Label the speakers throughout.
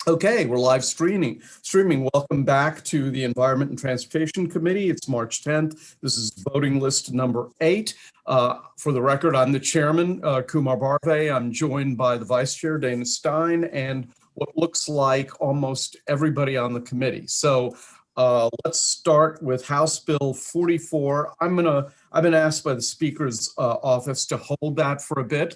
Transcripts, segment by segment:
Speaker 1: Okay, we're live streaming. Welcome back to the Environment and Transportation Committee. It's March 10th. This is voting list number 8. For the record, I'm the chairman, Kumar Barve. I'm joined by the vice chair, Dana Stein, and what looks like almost everybody on the committee. So let's start with House Bill 44. I've been asked by the Speaker's office to hold that for a bit.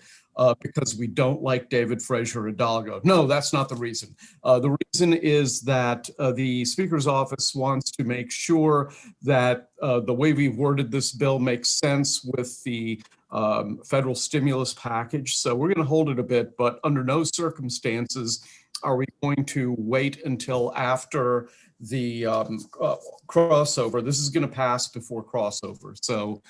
Speaker 1: Because we don't like David Frazier Hidalgo. No, that's not the reason. The reason is that the Speaker's office wants to make sure that the way we've worded this bill makes sense with the federal stimulus package. So we're going to hold it a bit, but under no circumstances are we going to wait until after the crossover. This is going to pass before crossover. So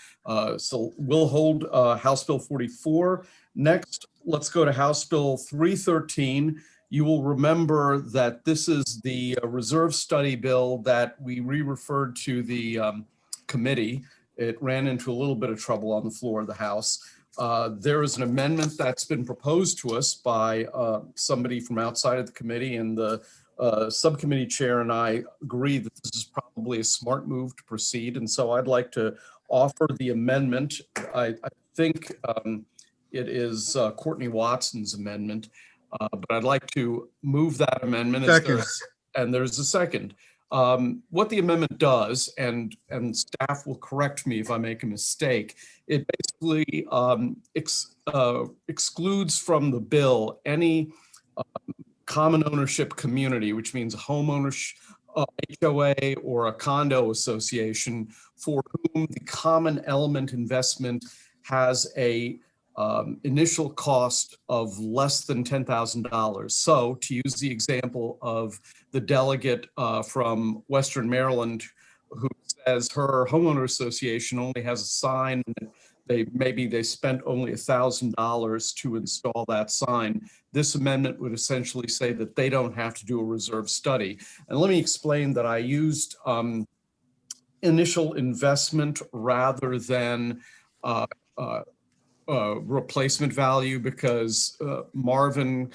Speaker 1: we'll hold House Bill 44. Next, let's go to House Bill 313. You will remember that this is the reserve study bill that we re-referred to the committee. It ran into a little bit of trouble on the floor of the House. There is an amendment that's been proposed to us by somebody from outside of the committee, and the subcommittee chair and I agree that this is probably a smart move to proceed. And so I'd like to offer the amendment. I think it is Courtney Watson's amendment, but I'd like to move that amendment. And there's a second. What the amendment does, and staff will correct me if I make a mistake, it basically excludes from the bill any common ownership community, which means a homeownership HOA or a condo association for whom the common element investment has a initial cost of less than $10,000. So to use the example of the delegate from Western Maryland who says her homeowner association only has a sign, and they spent only $1,000 to install that sign. This amendment would essentially say that they don't have to do a reserve study. And let me explain that I used initial investment rather than replacement value because Marvin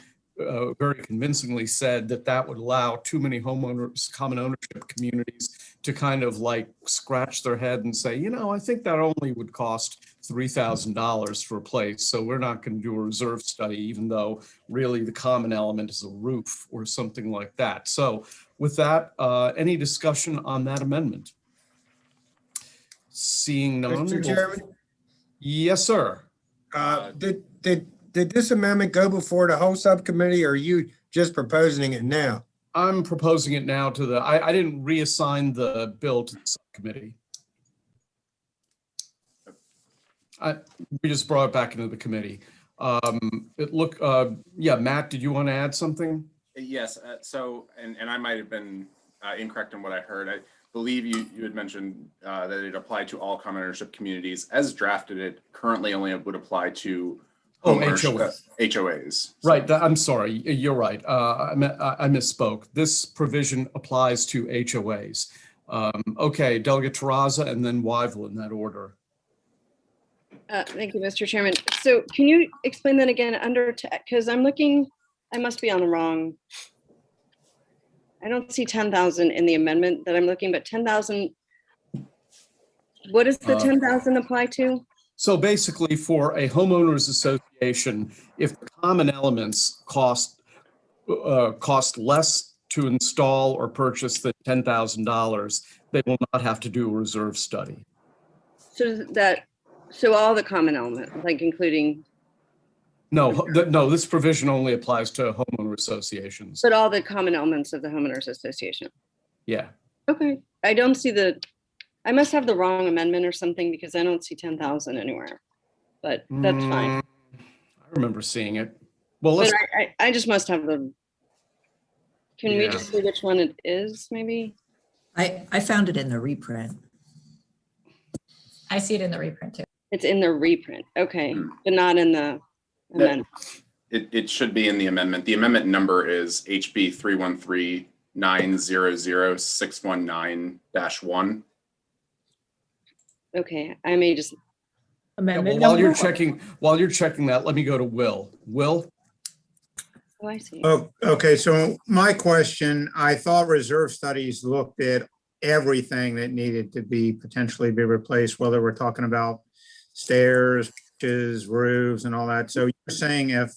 Speaker 1: very convincingly said that that would allow too many homeowners, common ownership communities to kind of like scratch their head and say, you know, I think that only would cost $3,000 to replace. So we're not going to do a reserve study, even though really the common element is a roof or something like that. So with that, any discussion on that amendment? Seeing none.
Speaker 2: Mr. Chairman?
Speaker 1: Yes, sir.
Speaker 2: Did this amendment go before the whole subcommittee, or are you just proposing it now?
Speaker 1: I'm proposing it now to the, I didn't reassign the bill to the subcommittee. We just brought it back into the committee. Yeah, Matt, did you want to add something?
Speaker 3: Yes, and I might have been incorrect in what I heard. I believe you had mentioned that it applied to all common ownership communities. As drafted, it currently only would apply to HOAs.
Speaker 1: Right, I'm sorry, you're right. I misspoke. This provision applies to HOAs. Okay, Delegate Terraza and then Weigel in that order.
Speaker 4: Thank you, Mr. Chairman. So can you explain that again because I'm looking, I must be on the wrong. I don't see 10,000 in the amendment that I'm looking, but 10,000, what does the 10,000 apply to?
Speaker 1: So basically for a homeowners association, if the common elements cost less to install or purchase than $10,000, they will not have to do a reserve study.
Speaker 4: So all the common elements, like including?
Speaker 1: No, this provision only applies to homeowner associations.
Speaker 4: But all the common elements of the homeowners association?
Speaker 1: Yeah.
Speaker 4: Okay, I don't see I must have the wrong amendment or something because I don't see 10,000 anywhere, but that's fine.
Speaker 1: I remember seeing it. Well, let's.
Speaker 4: But I just must have the. Can we just see which one it is, maybe?
Speaker 5: I found it in the reprint.
Speaker 6: I see it in the reprint too.
Speaker 4: It's in the reprint, okay, but not in the amendment.
Speaker 3: It should be in the amendment. The amendment number is HB 313-900-619-1.
Speaker 4: Okay, I may just.
Speaker 1: Amendment. While you're checking that, let me go to Will. Will?
Speaker 4: Oh, I see.
Speaker 2: Oh, okay, so my question, I thought reserve studies looked at everything that needed to be potentially be replaced, whether we're talking about stairs, pitches, roofs and all that. So you're saying if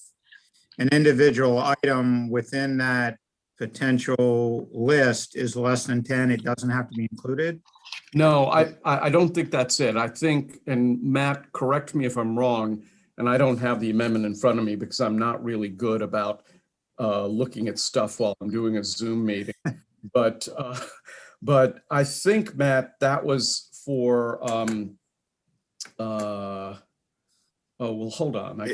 Speaker 2: an individual item within that potential list is less than 10, it doesn't have to be included?
Speaker 1: No, I don't think that's it. I think, and Matt, correct me if I'm wrong, and I don't have the amendment in front of me because I'm not really good about looking at stuff while I'm doing a Zoom meeting. But I think, Matt, that was for, oh, well, hold on.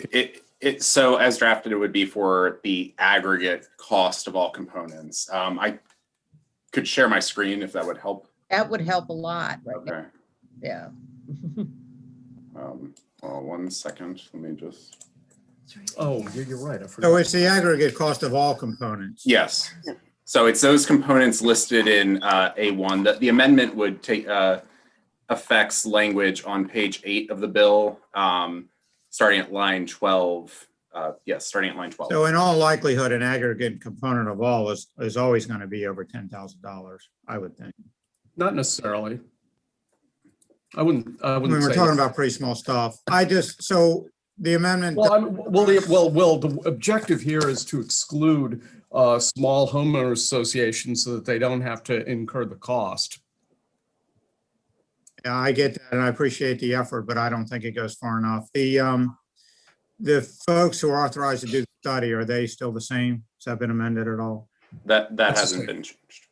Speaker 3: So as drafted, it would be for the aggregate cost of all components. I could share my screen if that would help.
Speaker 7: That would help a lot. Right
Speaker 3: Okay.
Speaker 7: now. Yeah.
Speaker 3: Well, 1 second. Let me just.
Speaker 1: Oh, you're right. I
Speaker 2: So
Speaker 1: forgot.
Speaker 2: it's the aggregate cost of all components.
Speaker 3: Yes. So it's those components listed in A1. The amendment would take affects language on page 8 of the bill, starting at line 12. Yes, starting at line 12.
Speaker 2: So in all likelihood, an aggregate component of all is always going to be over $10,000, I would think.
Speaker 1: Not necessarily. I wouldn't
Speaker 2: I mean, we're
Speaker 1: say
Speaker 2: talking
Speaker 1: that.
Speaker 2: about pretty small stuff. So the amendment,
Speaker 1: Well, the objective here is to exclude small homeowners associations so that they don't have to incur the cost.
Speaker 2: yeah, I get that and I appreciate the effort, but I don't think it goes far enough. The folks who are authorized to do the study, are they still the same? Has that been amended at all?
Speaker 3: That
Speaker 1: That's
Speaker 3: hasn't
Speaker 1: the
Speaker 3: been changed.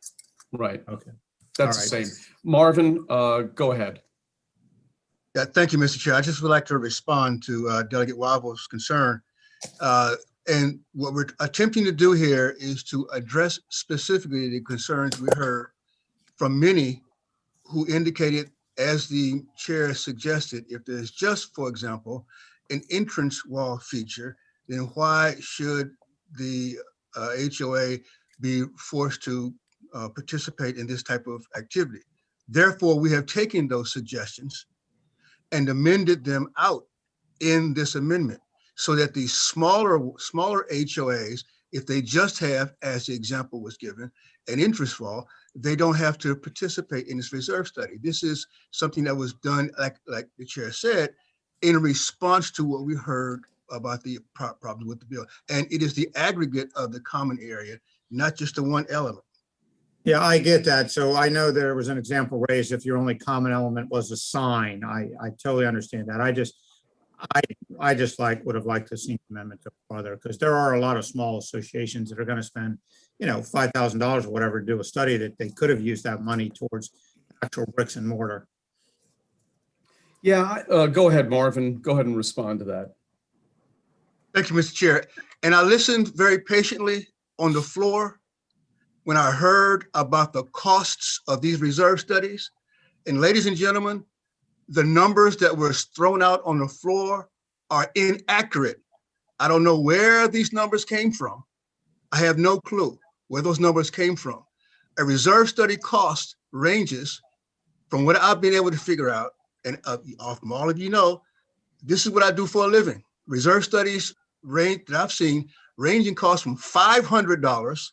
Speaker 1: Right.
Speaker 2: Okay.
Speaker 1: That's
Speaker 2: All
Speaker 1: the
Speaker 2: right.
Speaker 1: same. Marvin, go ahead.
Speaker 8: Yeah, thank you, Mr. Chair. I just would like to respond to Delegate Wobbles' concern. And what we're attempting to do here is to address specifically the concerns we heard from many who indicated, as the chair suggested, if there's just, for example, an entrance wall feature, then why should the HOA be forced to participate in this type of activity? Therefore, we have taken those suggestions and amended them out in this amendment so that the smaller HOAs, if they just have, as the example was given, an interest wall, they don't have to participate in this reserve study. This is something that was done, like the chair said, in response to what we heard about the problem with the bill. And it is the aggregate of the common area, not just the one element.
Speaker 2: Yeah, I get that. So I know there was an example raised if your only common element was a sign. I totally understand that. I just would have liked to see the amendment go farther because there are a lot of small associations that are going to spend, $5,000 or whatever to do a study that they could have used that money towards actual bricks and mortar.
Speaker 1: Yeah, go ahead, Marvin. Go ahead and respond to that.
Speaker 8: Thank you, Mr. Chair. And I listened very patiently on the floor when I heard about the costs of these reserve studies. And ladies and gentlemen, the numbers that were thrown out on the floor are inaccurate. I don't know where these numbers came from. I have no clue where those numbers came from. A reserve study cost ranges from what I've been able to figure out, and from all of you know, this is what I do for a living. Reserve studies range that I've seen range in cost from $500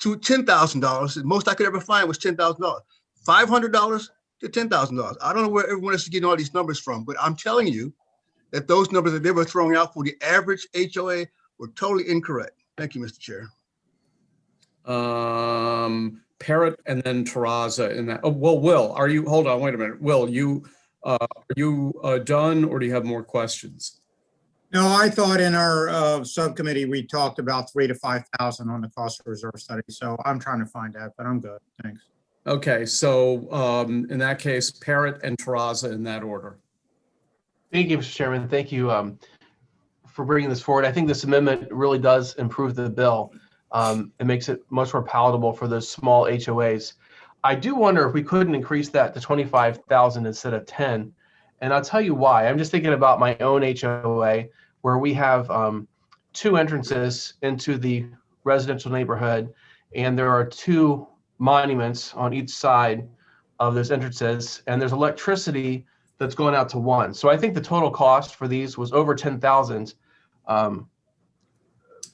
Speaker 8: to $10,000. The most I could ever find was $10,000. $500 to $10,000. I don't know where everyone is getting all these numbers from, but I'm telling you that those numbers that they were throwing out for the average HOA were totally incorrect. Thank you, Mr. Chair.
Speaker 1: Parrott and then Terraza in that. Oh, well, Will, hold on, wait a minute. Will, are you done or do you have more questions?
Speaker 2: No, I thought in our subcommittee, we talked about 3,000 to 5,000 on the cost of reserve study. So I'm trying to find that, but I'm good. Thanks.
Speaker 1: Okay, so in that case, Parrott and Terraza in that order.
Speaker 9: Thank you, Mr. Chairman. Thank you for bringing this forward. I think this amendment really does improve the bill. It makes it much more palatable for those small HOAs. I do wonder if we couldn't increase that to 25,000 instead of 10. And I'll tell you why. I'm just thinking about my own HOA where we have 2 entrances into the residential neighborhood, and there are 2 monuments on each side of those entrances, and there's electricity that's going out to 1. So I think the total cost for these was over 10,000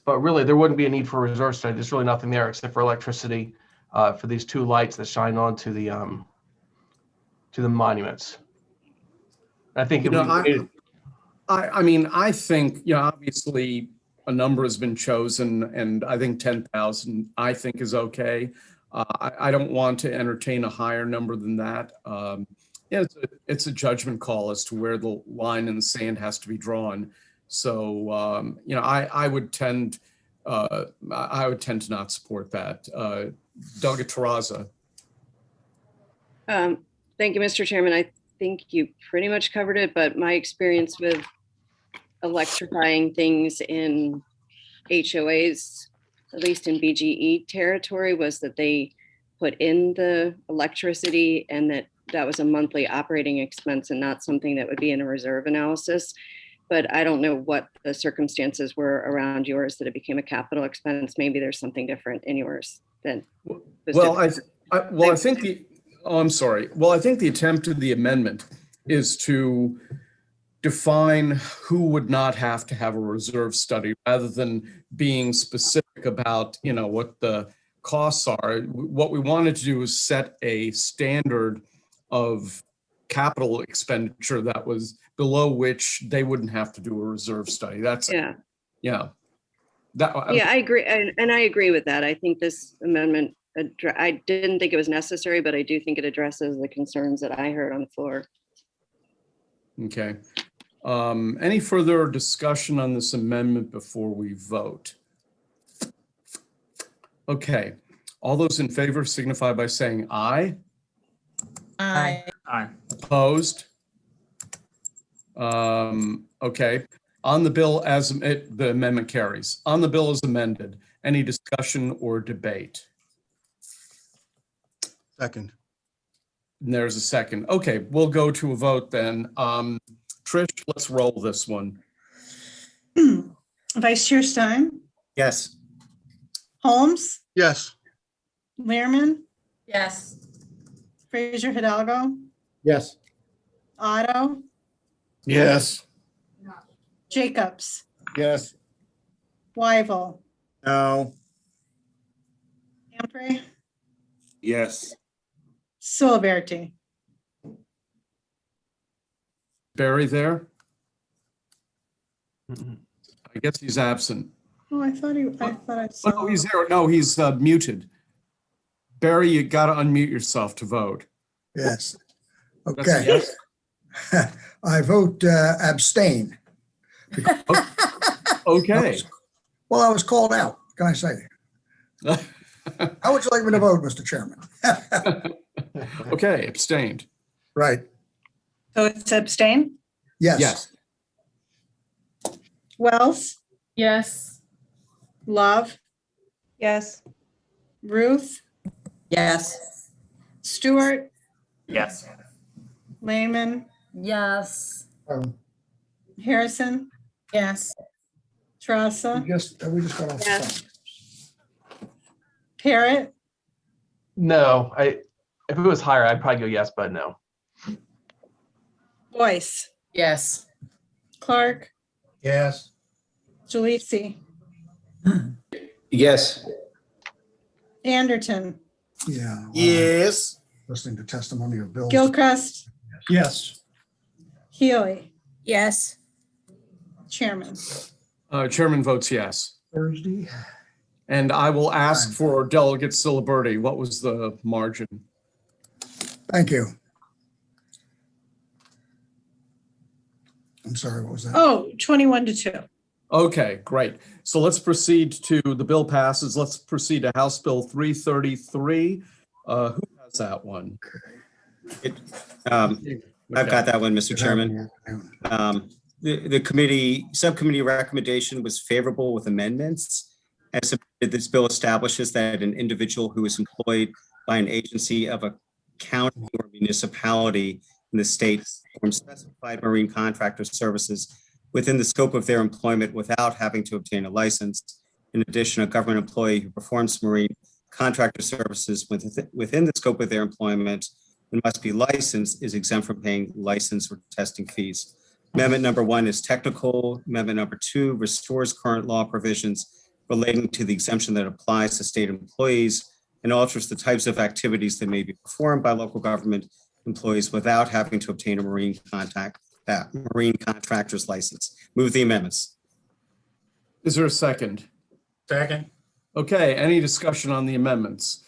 Speaker 9: But really, there wouldn't be a need for a reserve study. There's really nothing there except for electricity for these two lights that shine onto the monuments. I think
Speaker 1: You know, I mean, I think, you know, obviously a number has been chosen and I think 10,000 I think is okay. I don't want to entertain a higher number than that. Yeah, it's a judgment call as to where the line in the sand has to be drawn. So, you know, I would tend to not support that. Delegate Terraza.
Speaker 4: Thank you, Mr. Chairman. I think you pretty much covered it, but my experience with electrifying things in HOAs, at least in BGE territory, was that they put in the electricity and that was a monthly operating expense and not something that would be in a reserve analysis. But I don't know what the circumstances were around yours that it became a capital expense. Maybe there's something different in yours than.
Speaker 1: Well, I think I'm sorry. Well, I think the attempt of the amendment is to define who would not have to have a reserve study rather than being specific about, you know, what the costs are. What we wanted to do is set a standard of capital expenditure that was below which they wouldn't have to do a reserve study. That's
Speaker 4: Yeah.
Speaker 1: Yeah.
Speaker 4: I agree. And I agree with that. I think this amendment, I didn't think it was necessary, but I do think it addresses the concerns that I heard on the floor.
Speaker 1: Okay. Any further discussion on this amendment before we vote? Okay. All those in favor signify by saying aye.
Speaker 5: Aye.
Speaker 1: Opposed? Okay. On the bill as the amendment carries. On the bill as amended, any discussion or debate?
Speaker 8: Second.
Speaker 1: And there's a second. Okay, we'll go to a vote then. Trish, let's roll this one.
Speaker 10: Vice Chair Stein,
Speaker 11: Yes.
Speaker 10: Holmes,
Speaker 8: Yes.
Speaker 10: Learman,
Speaker 6: Yes.
Speaker 10: Fraser Hidalgo,
Speaker 2: Yes.
Speaker 10: Otto,
Speaker 11: Yes.
Speaker 10: Jacobs,
Speaker 2: Yes.
Speaker 10: Wyval,
Speaker 2: No.
Speaker 10: Lamprey,
Speaker 11: Yes.
Speaker 10: Siliberti.
Speaker 1: Barry there? I guess he's absent.
Speaker 10: Oh, I thought I
Speaker 1: Oh,
Speaker 10: saw.
Speaker 1: no, he's there. No, he's muted. Barry, you got to unmute yourself to vote.
Speaker 12: Yes.
Speaker 1: That's a
Speaker 12: Okay.
Speaker 1: yes?
Speaker 12: I vote abstain.
Speaker 1: Okay.
Speaker 12: Well, I was called out. What can I say? How would you like me to vote, Mr. Chairman?
Speaker 1: Okay, abstained.
Speaker 12: Right.
Speaker 10: So it's abstain?
Speaker 12: Yes.
Speaker 1: Yes.
Speaker 10: Wells,
Speaker 6: Yes.
Speaker 10: Love,
Speaker 7: Yes.
Speaker 10: Ruth,
Speaker 5: Yes.
Speaker 10: Stewart,
Speaker 11: Yes.
Speaker 10: Lehman,
Speaker 6: Yes.
Speaker 10: Harrison,
Speaker 6: Yes.
Speaker 10: Trassa,
Speaker 12: We just got off the
Speaker 4: Yes.
Speaker 12: phone.
Speaker 10: Parrot,
Speaker 9: No, if it was higher, I'd probably go yes, but no.
Speaker 10: Boyce,
Speaker 6: Yes.
Speaker 10: Clark,
Speaker 12: Yes.
Speaker 10: Jalisi,
Speaker 11: Yes.
Speaker 10: Anderton,
Speaker 12: Yeah. well,
Speaker 11: Yes.
Speaker 12: Listening to testimony of Bill.
Speaker 10: Gilchrist,
Speaker 12: Yes.
Speaker 10: Healy,
Speaker 6: Yes.
Speaker 10: Chairman.
Speaker 1: Chairman votes yes.
Speaker 12: Thursday.
Speaker 1: And I will ask for Delegate Siliberti. What was the margin?
Speaker 12: Thank you. I'm sorry, what was that?
Speaker 10: Oh, 21-2.
Speaker 1: Okay, great. So let's proceed to, the bill passes. Let's proceed to House Bill 333. Who has that one?
Speaker 11: I've got that one, Mr. Chairman. The subcommittee recommendation was favorable with amendments. As submitted, this bill establishes that an individual who is employed by an agency of a county or municipality in the state performs specified marine contractor services within the scope of their employment without having to obtain a license. In addition, a government employee who performs marine contractor services within the scope of their employment and must be licensed is exempt from paying license or testing fees. Amendment number 1 is technical. Amendment number 2 restores current law provisions relating to the exemption that applies to state employees and alters the types of activities that may be performed by local government employees without having to obtain a marine contractor's license. Move the amendments.
Speaker 1: Is there a second?
Speaker 2: Second.
Speaker 1: Okay, any discussion on the amendments?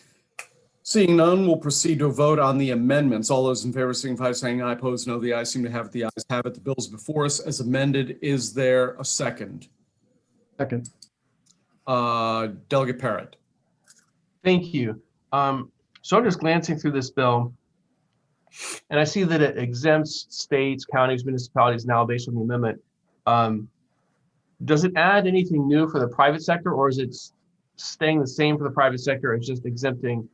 Speaker 1: Seeing none, we'll proceed to a vote on the amendments. All those in favor signify by saying aye. Opposed, no. The ayes seem to have it. The ayes have it. The bill's before us as amended. Is there a second?
Speaker 9: Second.
Speaker 1: Delegate Parrott.
Speaker 9: Thank you. So I'm just glancing through this bill, and I see that it exempts states, counties, municipalities now based on the amendment. Does it add anything new for the private sector, or is it staying the same for the private sector? It's just exempting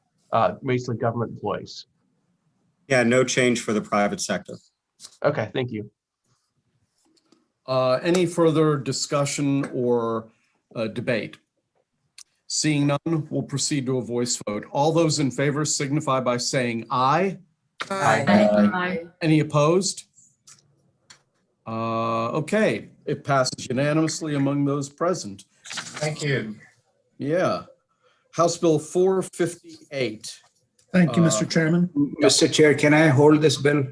Speaker 9: basically government employees.
Speaker 11: Yeah, no change for the private sector.
Speaker 9: Okay, thank you.
Speaker 1: Any further discussion or debate? Seeing none, we'll proceed to a voice vote. All those in favor signify by saying aye.
Speaker 6: Aye.
Speaker 1: Any opposed? Okay, it passes unanimously among those present.
Speaker 2: Thank you.
Speaker 1: Yeah. House Bill 458.
Speaker 12: Thank you, Mr. Chairman.
Speaker 13: Mr. Chair, can I hold this bill?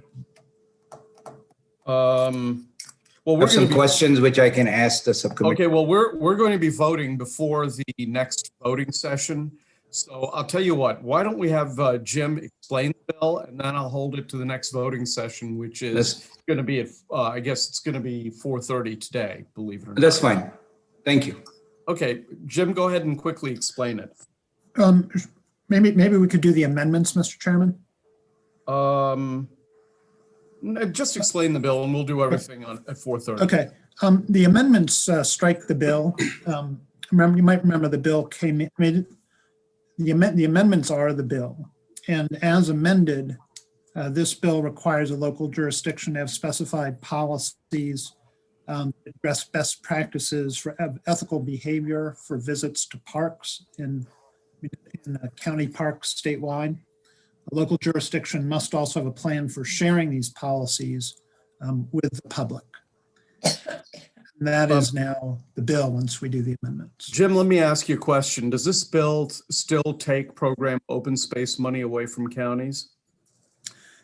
Speaker 1: Well,
Speaker 13: I
Speaker 1: we're
Speaker 13: have
Speaker 1: going
Speaker 13: some
Speaker 1: to be,
Speaker 13: questions which I can ask the subcommittee.
Speaker 1: okay, well, we're going to be voting before the next voting session. So I'll tell you what, why don't we have Jim explain the bill, and then I'll hold it to the next voting session, which is going to be at, I guess it's going to be 4:30 today, believe it or not.
Speaker 13: That's fine. Thank you.
Speaker 1: Okay, Jim, go ahead and quickly explain it.
Speaker 12: Maybe we could do the amendments, Mr. Chairman.
Speaker 1: Just explain the bill and we'll do everything at 4:30.
Speaker 12: Okay, the amendments strike the bill. You might remember the bill the amendments are the bill. And as amended, this bill requires a local jurisdiction to have specified policies, address best practices for ethical behavior for visits to parks in county parks statewide. A local jurisdiction must also have a plan for sharing these policies with the public. And that is now the bill once we do the amendments.
Speaker 1: Jim, let me ask you a question. Does this bill still take program open space money away from counties?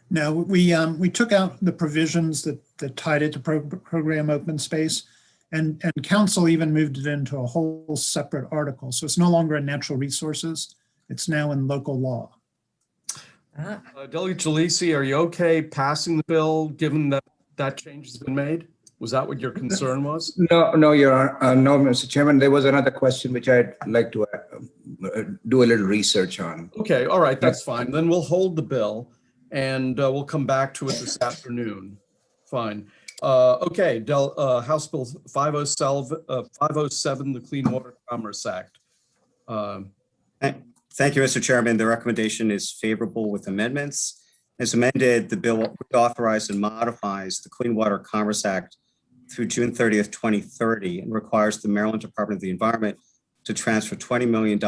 Speaker 12: No, we took out the provisions that tied it to program open space, and council even moved it into a whole separate article. So it's no longer in natural resources. It's now in local law.
Speaker 1: Delegate Jalisi, are you okay passing the bill given that that change has been made? Was that what your concern was?
Speaker 13: No, Your Honor. No, Mr. Chairman, there was another question which I'd like to do a little research on.
Speaker 1: Okay, all right, that's fine. Then we'll hold the bill and we'll come back to it this afternoon. Fine. Okay, House Bill 507, the Clean Water Commerce Act.
Speaker 11: Thank you, Mr. Chairman. The recommendation is favorable with amendments. As amended, the bill reauthorizes and modifies the Clean Water Commerce Act through June 30th, 2030, and requires the Maryland Department of the Environment to transfer $20 million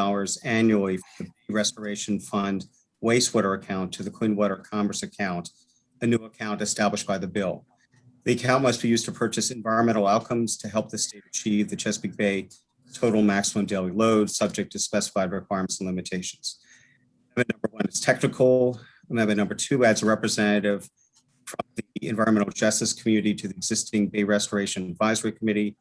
Speaker 11: annually from the Restoration Fund wastewater account to the Clean Water Commerce account, a new account established by the bill. The account must be used to purchase environmental outcomes to help the state achieve the Chesapeake Bay total maximum daily load, subject to specified requirements and limitations. Amendment number 1 is technical. Amendment number 2 adds a representative from the environmental justice community to the existing Bay Restoration Advisory Committee,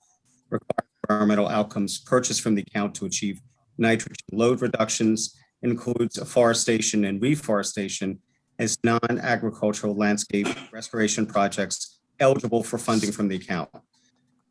Speaker 11: requires environmental outcomes purchased from the account to achieve nitrogen load reductions, includes afforestation and reforestation as non-agricultural landscape restoration projects eligible for funding from the account.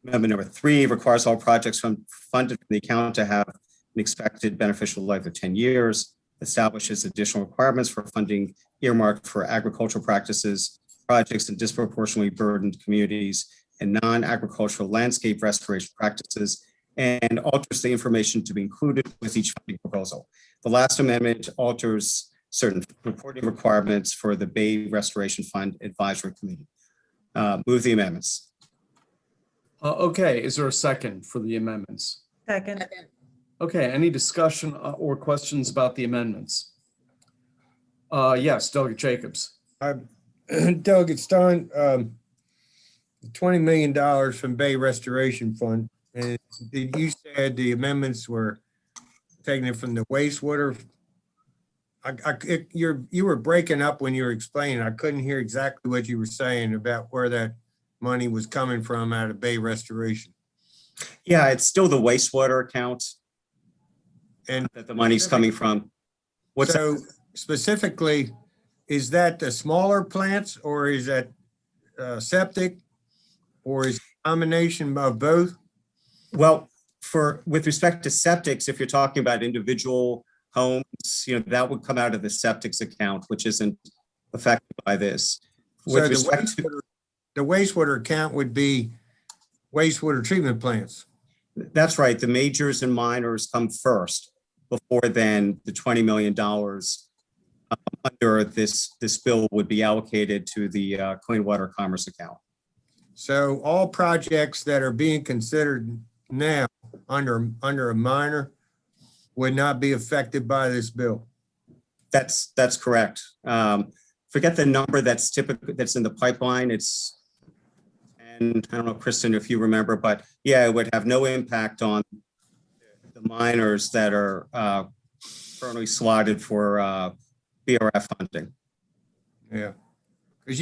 Speaker 11: Amendment number 3 requires all projects funded from the account to have an expected beneficial life of 10 years, establishes additional requirements for funding earmarked for agricultural practices, projects in disproportionately burdened communities, and non-agricultural landscape restoration practices, and alters the information to be included with each funding proposal. The last amendment alters certain reporting requirements for the Bay Restoration Fund Advisory Committee. Move the amendments.
Speaker 1: Okay, is there a second for the amendments?
Speaker 5: Second.
Speaker 1: Okay, any discussion or questions about the amendments? Yes, Delegate Jacobs.
Speaker 14: Delegate Stein, $20 million from Bay Restoration Fund. And you said the amendments were taking it from the wastewater. You were breaking up when you were explaining. I couldn't hear exactly what you were saying about where that money was coming from out of Bay Restoration.
Speaker 11: Yeah, it's still the wastewater account
Speaker 14: And
Speaker 11: that the money's coming from. What's
Speaker 14: so specifically, is that the smaller plants or is that septic? Or is it a combination of both?
Speaker 11: Well, with respect to septics, if you're talking about individual homes, that would come out of the septics account, which isn't affected by this. With
Speaker 14: So
Speaker 11: respect to,
Speaker 14: the wastewater account would be wastewater treatment plants.
Speaker 11: that's right, the majors and minors come first before then the $20 million under this bill would be allocated to the Clean Water Commerce account.
Speaker 14: So all projects that are being considered now under a minor would not be affected by this bill.
Speaker 11: That's correct. Forget the number that's in the pipeline. It's, and I don't know, Kristen, if you remember, but yeah, it would have no impact on the minors that are currently slotted for BRF funding.
Speaker 14: Yeah. Because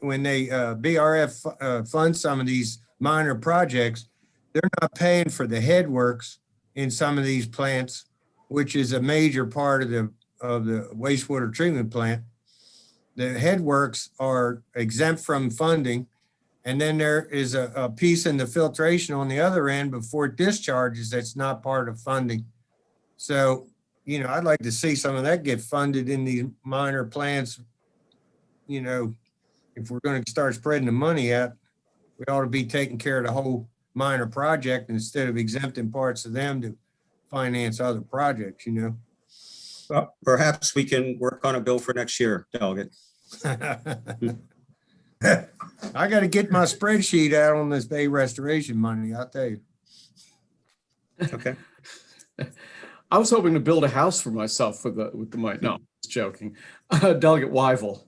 Speaker 14: when they BRF fund some of these minor projects, they're not paying for the headworks in some of these plants, which is a major part of the wastewater treatment plant. The headworks are exempt from funding. And then there is a piece in the filtration on the other end before it discharges that's not part of funding. So, I'd like to see some of that get funded in these minor plants. If we're going to start spreading the money out, we ought to be taking care of the whole minor project instead of exempting parts of them to finance other projects,
Speaker 11: Well, perhaps we can work on a bill for next year, Delegate.
Speaker 14: I got to get my spreadsheet out on this Bay Restoration money, I'll tell you.
Speaker 11: Okay.
Speaker 1: I was hoping to build a house for myself with the money. No, just joking. Delegate Weigel.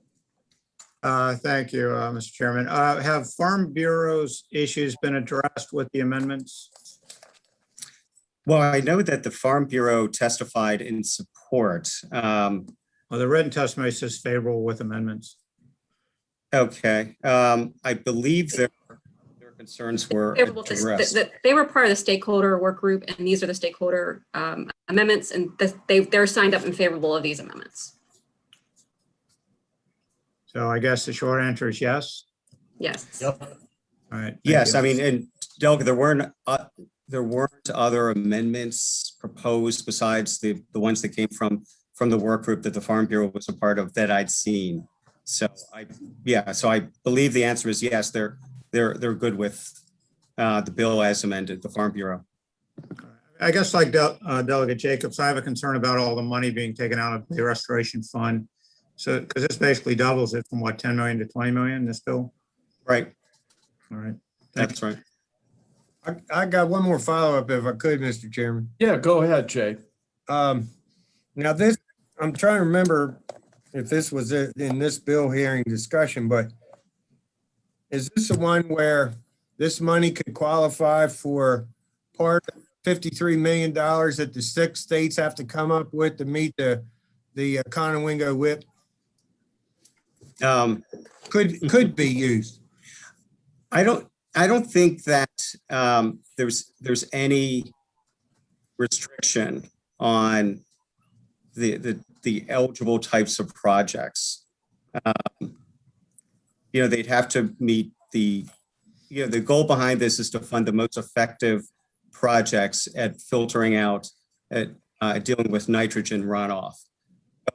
Speaker 2: Thank you, Mr. Chairman. Have Farm Bureau's issues been addressed with the amendments?
Speaker 11: Well, I know that the Farm Bureau testified in support.
Speaker 2: Well, the written testimony says favorable with amendments.
Speaker 11: Okay. I believe their concerns were addressed.
Speaker 15: They were part of the stakeholder work group, and these are the stakeholder amendments, and they're signed up in favorable of these amendments.
Speaker 2: So I guess the short answer is yes.
Speaker 15: Yes.
Speaker 1: Yep.
Speaker 2: All right.
Speaker 11: Yes, I mean, and Delegate, there weren't other amendments proposed besides the ones that came from the work group that the Farm Bureau was a part of that I'd seen. So I believe the answer is yes. They're good with the bill as amended, the Farm Bureau.
Speaker 2: I guess like Delegate Jacobs, I have a concern about all the money being taken out of the restoration fund. So, because this basically doubles it from what, 10 million to 20 million, this bill?
Speaker 11: Right.
Speaker 2: All right.
Speaker 11: That's right.
Speaker 14: I got one more follow-up if I could, Mr. Chairman.
Speaker 1: Yeah, go ahead, Jay.
Speaker 14: Now this, I'm trying to remember if this was in this bill hearing discussion, but is this the one where this money could qualify for part of $53 million that the 6 states have to come up with to meet the Conowingo WIP? Could be used.
Speaker 11: I don't think that there's any restriction on the eligible types of projects. They'd have to meet the goal behind this is to fund the most effective projects at filtering out, at dealing with nitrogen runoff.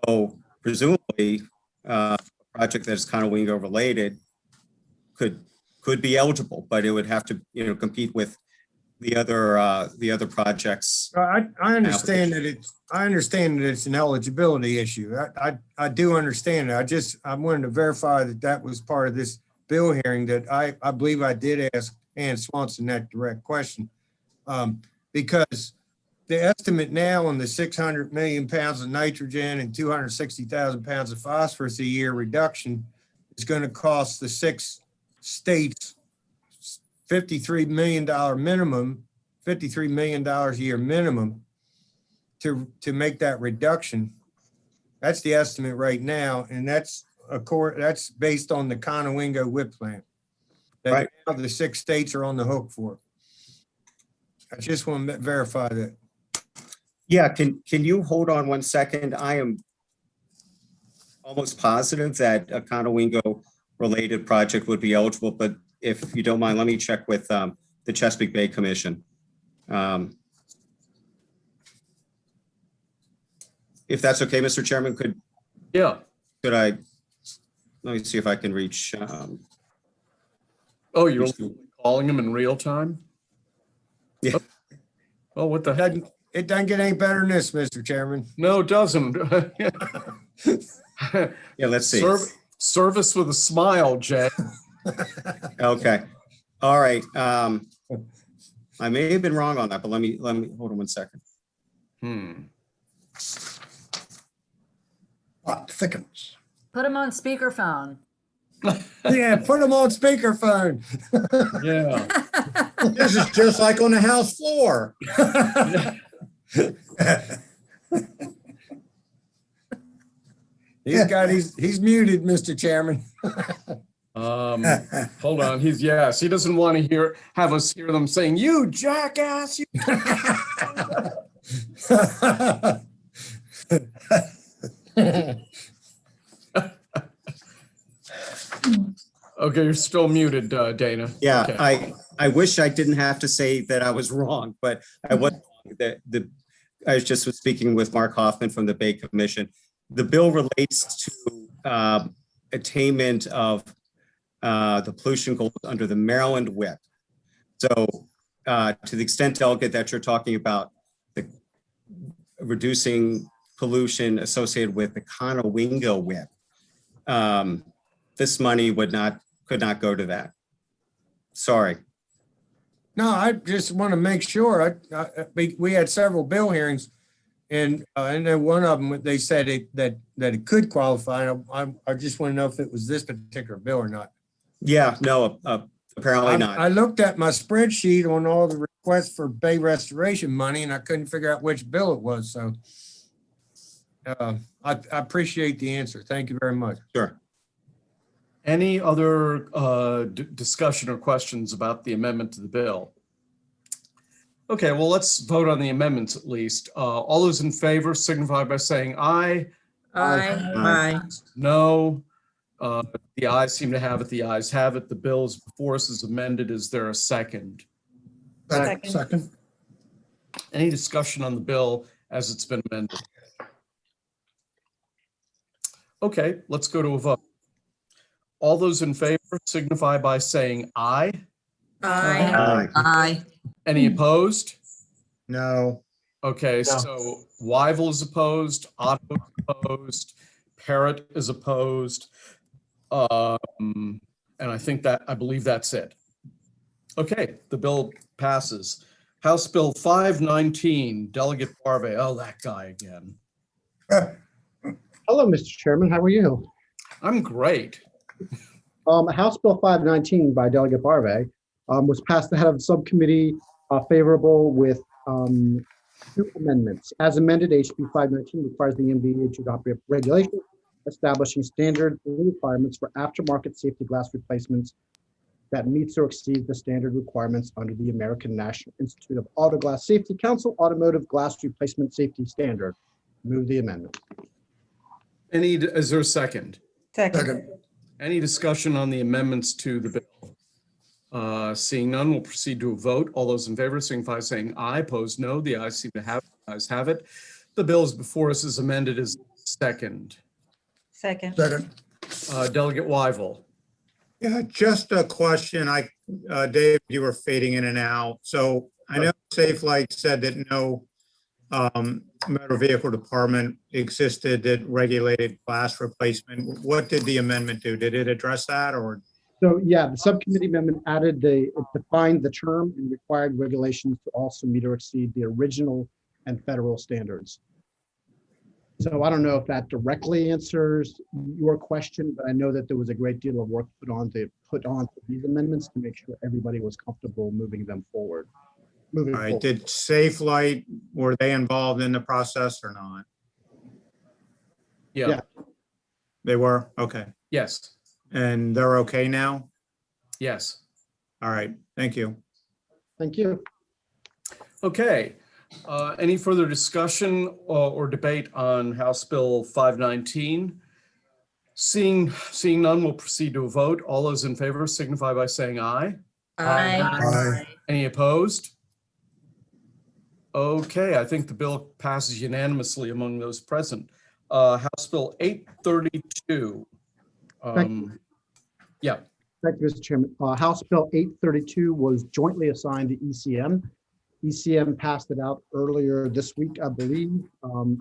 Speaker 11: So presumably, a project that's Conowingo related could be eligible, but it would have to compete with the other projects.
Speaker 14: I understand that it's an eligibility issue. I do understand it. I wanted to verify that was part of this bill hearing that I believe I did ask Ann Swanson that direct question. Because the estimate now on the 600 million pounds of nitrogen and 260,000 pounds of phosphorus a year reduction is going to cost the 6 states $53 million minimum, $53 million a year minimum to make that reduction. That's the estimate right now, and that's based on the Conowingo WIP plan. That
Speaker 11: Right.
Speaker 14: now the 6 states are on the hook for. I just want to verify that.
Speaker 11: Yeah, can you hold on 1 second? I am almost positive that a Conowingo related project would be eligible, but if you don't mind, let me check with the Chesapeake Bay Commission. If that's okay, Mr. Chairman, could I, let me see if I can reach.
Speaker 1: Oh, you're calling him in real time?
Speaker 11: Yeah.
Speaker 1: Oh, what the heck?
Speaker 14: It doesn't get any better than this, Mr. Chairman.
Speaker 1: No, it doesn't.
Speaker 11: Yeah, let's see.
Speaker 1: Service with a smile, Jay.
Speaker 11: Okay. All right. I may have been wrong on that, but let me hold on 1 second.
Speaker 12: Plot thickens.
Speaker 5: Put him on speakerphone.
Speaker 14: Yeah, put them on speakerphone.
Speaker 1: Yeah.
Speaker 2: This is just like on the House floor.
Speaker 14: He's muted, Mr. Chairman.
Speaker 1: Hold on. He doesn't want to have us hear them saying, "You jackass, you." Okay, you're still muted, Dana.
Speaker 11: Yeah,
Speaker 1: Okay.
Speaker 11: I wish I didn't have to say that I was wrong, but I was wrong. I was just speaking with Mark Hoffman from the Bay Commission. The bill relates to attainment of the pollution goals under the Maryland WIP. So to the extent, Delegate, that you're talking about the reducing pollution associated with the Conowingo WIP, this money could not go to that. Sorry.
Speaker 14: No, I just want to make sure. We had several bill hearings, and then one of them, they said that it could qualify. I just want to know if it was this particular bill or not.
Speaker 11: Yeah, no, apparently not.
Speaker 14: I looked at my spreadsheet on all the requests for bay restoration money, and I couldn't figure out which bill it was. So I appreciate the answer. Thank you very much.
Speaker 11: Sure.
Speaker 1: Any other discussion or questions about the amendment to the bill? Okay, well, let's vote on the amendments at least. All those in favor signify by saying aye.
Speaker 5: Aye.
Speaker 1: No. The ayes seem to have it. The ayes have it. The bill is before us as amended. Is there a second?
Speaker 12: Second.
Speaker 1: Any discussion on the bill as it's been amended? Okay, let's go to a vote. All those in favor signify by saying aye.
Speaker 5: Aye.
Speaker 1: Any opposed?
Speaker 2: No.
Speaker 1: Okay, so Wyval is opposed, Otto is opposed, Parrott is opposed. And I believe that's it. Okay, the bill passes. House Bill 519, Delegate Barve. Oh, that guy again.
Speaker 16: Hello, Mr. Chairman. How are you?
Speaker 1: I'm great.
Speaker 16: House Bill 519 by Delegate Barve was passed the head of the subcommittee favorable with 2 amendments. As amended, HB 519 requires the MVA to adopt regulations establishing standards and requirements for aftermarket safety glass replacements that meets or exceeds the standard requirements under the American National Institute of Auto Glass Safety Council Automotive Glass Replacement Safety Standard. Move the amendment.
Speaker 1: Is there a second?
Speaker 10: Second.
Speaker 1: Any discussion on the amendments to the bill? Seeing none, we'll proceed to a vote. All those in favor signify by saying aye. Opposed, no. The ayes seem to have it. The ayes have it. The bill is before us as amended. Is second.
Speaker 10: Second.
Speaker 1: Delegate Wyval.
Speaker 2: Yeah, just a question. Dave, you were fading in and out. So I know Safe Light said that no motor vehicle department existed that regulated glass replacement. What did the amendment do? Did it address that or?
Speaker 16: So yeah, the subcommittee amendment it defined the term and required regulations to also meet or exceed the original and federal standards. So I don't know if that directly answers your question, but I know that there was a great deal of work put on these amendments to make sure everybody was comfortable moving them forward.
Speaker 2: All right, did Safe Light, were they involved in the process or not?
Speaker 1: Yeah.
Speaker 2: They were? Okay.
Speaker 1: Yes.
Speaker 2: And they're okay now?
Speaker 1: Yes.
Speaker 2: All right, thank you.
Speaker 16: Thank you.
Speaker 1: Okay. Any further discussion or debate on House Bill 519? Seeing none, we'll proceed to a vote. All those in favor signify by saying aye.
Speaker 10: Aye.
Speaker 1: Any opposed? Okay, I think the bill passes unanimously among those present. House Bill 832. Yeah.
Speaker 16: Thank you, Mr. Chairman. House Bill 832 was jointly assigned to ECM. ECM passed it out earlier this week, I believe,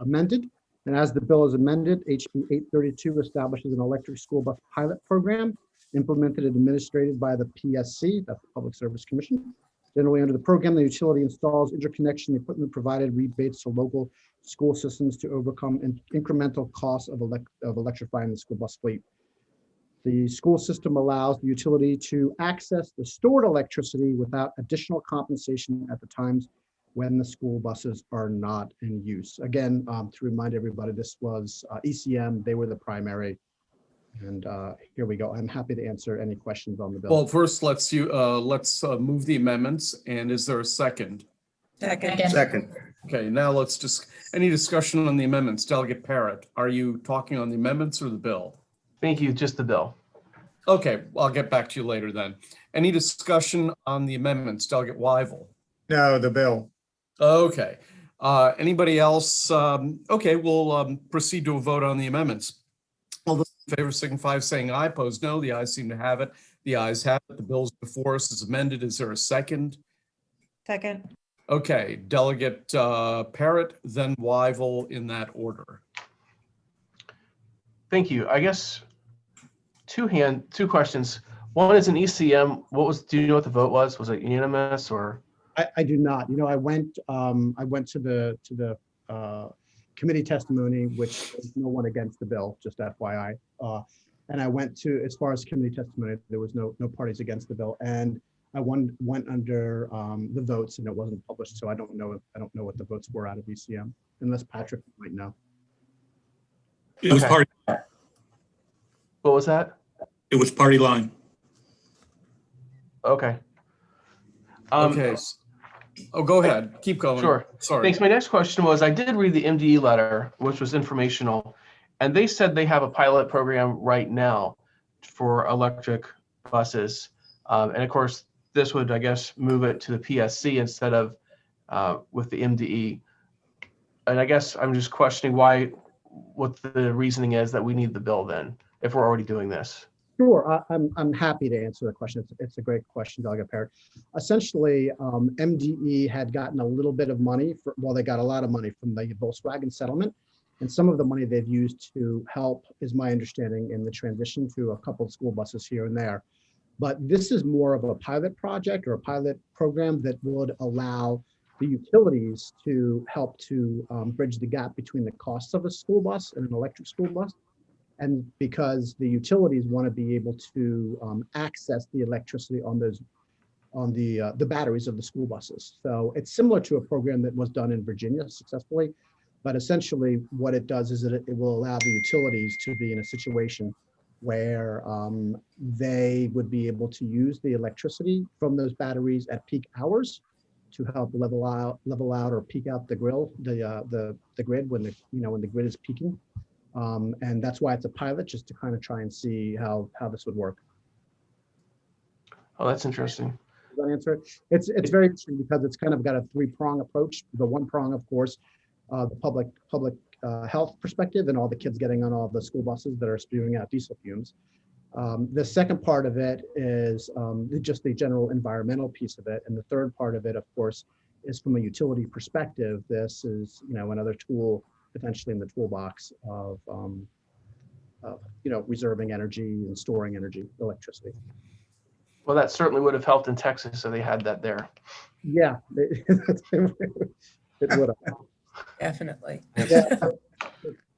Speaker 16: amended. And as the bill is amended, HB 832 establishes an electric school bus pilot program implemented and administered by the PSC, that's the Public Service Commission. Generally, under the program, the utility installs interconnection equipment provided rebates to local school systems to overcome incremental costs of electrifying the school bus fleet. The school system allows the utility to access the stored electricity without additional compensation at the times when the school buses are not in use. Again, to remind everybody, this was ECM, they were the primary. And here we go. I'm happy to answer any questions on the bill.
Speaker 1: Well, first, let's move the amendments. And is there a second?
Speaker 10: Second.
Speaker 1: Okay, now let's just, any discussion on the amendments? Delegate Parrott, are you talking on the amendments or the bill?
Speaker 9: Thank you, just the bill.
Speaker 1: Okay, I'll get back to you later then. Any discussion on the amendments? Delegate Weigel?
Speaker 2: No, the bill.
Speaker 1: Okay. Anybody else? Okay, we'll proceed to a vote on the amendments. All those in favor signify by saying aye. Opposed, no. The ayes seem to have it. The ayes have it. The bill's before us is amended. Is there a second?
Speaker 10: Second.
Speaker 1: Okay, Delegate Parrott, then Weigel in that order.
Speaker 9: Thank you. I guess two questions. One is an ECM. Do you know what the vote was? Was it unanimous or?
Speaker 16: I do not. You know, I went to the committee testimony, which was no one against the bill, just FYI. And I went to, as far as committee testimony, there was no parties against the bill. And I went under the votes, and it wasn't published, so I don't know what the votes were out of ECM, unless Patrick might know.
Speaker 17: It was party.
Speaker 9: What was that?
Speaker 17: It was party line.
Speaker 9: Okay.
Speaker 1: Okay. Oh, go ahead. Keep going.
Speaker 9: Sure.
Speaker 1: Sorry.
Speaker 9: Thanks. My next question was, I did read the MDE letter, which was informational, and they said they have a pilot program right now for electric buses. And of course, this would, I guess, move it to the PSC instead of with the MDE. And I guess I'm just questioning what the reasoning is that we need the bill then, if we're already doing this.
Speaker 16: Sure, I'm happy to answer the question. It's a great question, Delegate Parrott. Essentially, MDE had gotten a little bit of money, they got a lot of money from the Volkswagen settlement, and some of the money they've used to help, is my understanding, in the transition to a couple of school buses here and there. But this is more of a pilot project or a pilot program that would allow the utilities to help to bridge the gap between the costs of a school bus and an electric school bus. And because the utilities want to be able to access the electricity on the batteries of the school buses. So it's similar to a program that was done in Virginia successfully, but essentially what it does is it will allow the utilities to be in a situation where they would be able to use the electricity from those batteries at peak hours to help level out or peak out the grid when the grid is peaking. And that's why it's a pilot, just to kind of try and see how this would work.
Speaker 9: Oh, that's interesting.
Speaker 16: Does that answer it? It's very interesting because it's kind of got a three-prong approach. The one prong, of course, the public health perspective and all the kids getting on all the school buses that are spewing out diesel fumes. The second part of it is just the general environmental piece of it. And the third part of it, of course, is from a utility perspective. This is, another tool potentially in the toolbox of reserving energy and storing energy, electricity.
Speaker 9: Well, that certainly would have helped in Texas if they had that there.
Speaker 16: Yeah, it would have.
Speaker 10: Definitely.
Speaker 16: Yeah.